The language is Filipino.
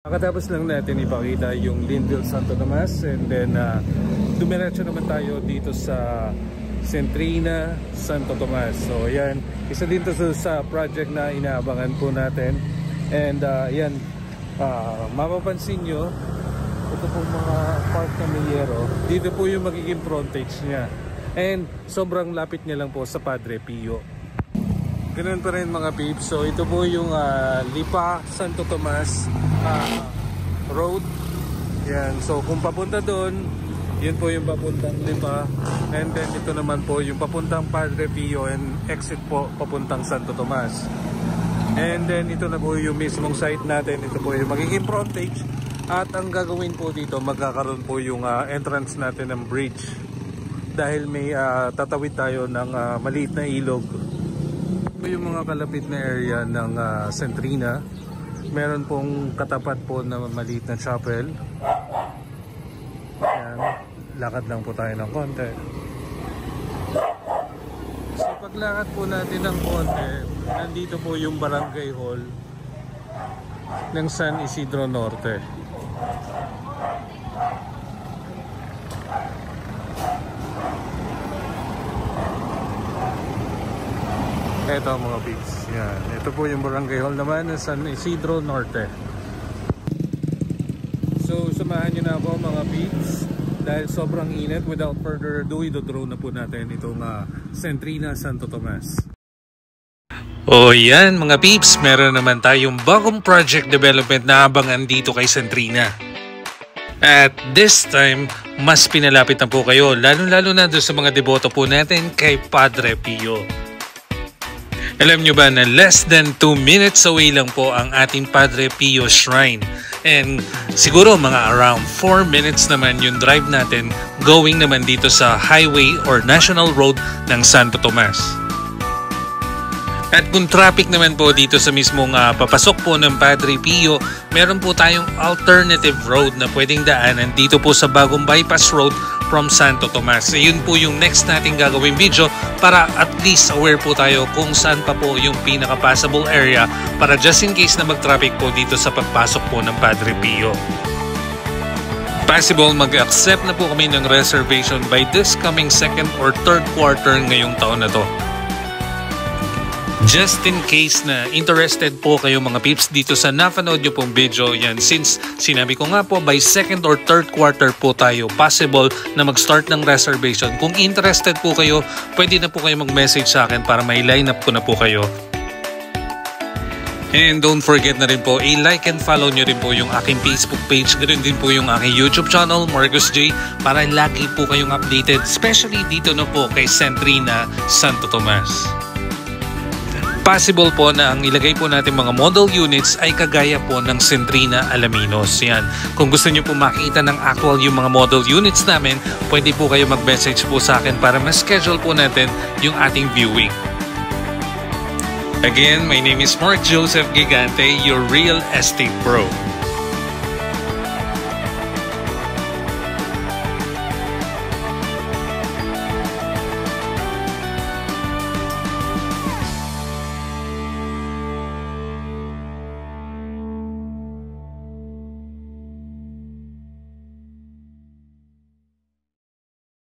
Nakatapos lang natin ipakita yung Linville Santo Tomas, and then dumiretso naman tayo dito sa Centrina Santo Tomas. So yan, isa din to sa project na inaabangan po natin. And yan, mapapansin nyo, ito po mga park na Millero, dito po yung magiging frontage niya. And sobrang lapit niya lang po sa Padre Pio. Ganoon pa rin mga peeps. So ito po yung Lipa Santo Tomas road. Yan. So kung papunta doon, yun po yung papuntang Lipa. And then ito naman po yung papuntang Padre Pio and exit po papuntang Santo Tomas. And then ito na po yung mismong site natin. Ito po yung magiging frontage. At ang gagawin po dito, magkakaroon po yung entrance natin ng bridge. Dahil may tatawid tayo ng maliit na ilog. Ito yung mga kalapit na area ng Centrina. Meron pong katapat po na maliit na chapel. Ayan. Lakad lang po tayo ng konti. So paglakad po natin ng konti, nandito po yung barangay hall ng San Isidro Norte. Ito mga peeps. Yan. Ito po yung barangay hall naman ng San Isidro Norte. So samahan nyo na ako mga peeps. Dahil sobrang init, without further ado, idodrone na po natin itong Centrina Santo Tomas. O yan mga peeps, meron naman tayong bagong project development na abangan dito kay Centrina. At this time, mas pinalapit na po kayo, lalo-lalo na doon sa mga deboto po natin kay Padre Pio. Alam nyo ba na less than 2 minutes away lang po ang ating Padre Pio Shrine. And siguro mga around 4 minutes naman yung drive natin going naman dito sa highway or national road ng Santo Tomas. At kung traffic naman po dito sa mismong papasok po ng Padre Pio, meron po tayong alternative road na pwedeng daanan dito po sa bagong bypass road from Santo Tomas. Yun po yung next nating gagawing video para at least aware po tayo kung saan pa po yung pinaka-passable area para just in case na mag-traffic po dito sa pagpasok po ng Padre Pio. Possible mag-accept na po kami ng reservation by this coming second or third quarter ngayong taon na to. Just in case na interested po kayo mga peeps dito sa napanood nyo pong video, yan, since sinabi ko nga po by second or third quarter po tayo possible na mag-start ng reservation. Kung interested po kayo, pwede na po kayo mag-message sa akin para may line up ko na po kayo. And don't forget na rin po, i-like and follow nyo rin po yung aking Facebook page, ganoon din po yung aking YouTube channel, Marcus J, para lagi po kayong updated, especially dito na po kay Centrina Santo Tomas. Possible po na ang ilagay po natin mga model units ay kagaya po ng Centrina Alaminos. Yan. Kung gusto nyo po makita ng actual yung mga model units namin, pwede po kayo mag-message po sa akin para ma-schedule po natin yung ating viewing. Again, my name is Mark Joseph Gigante, your real estate bro.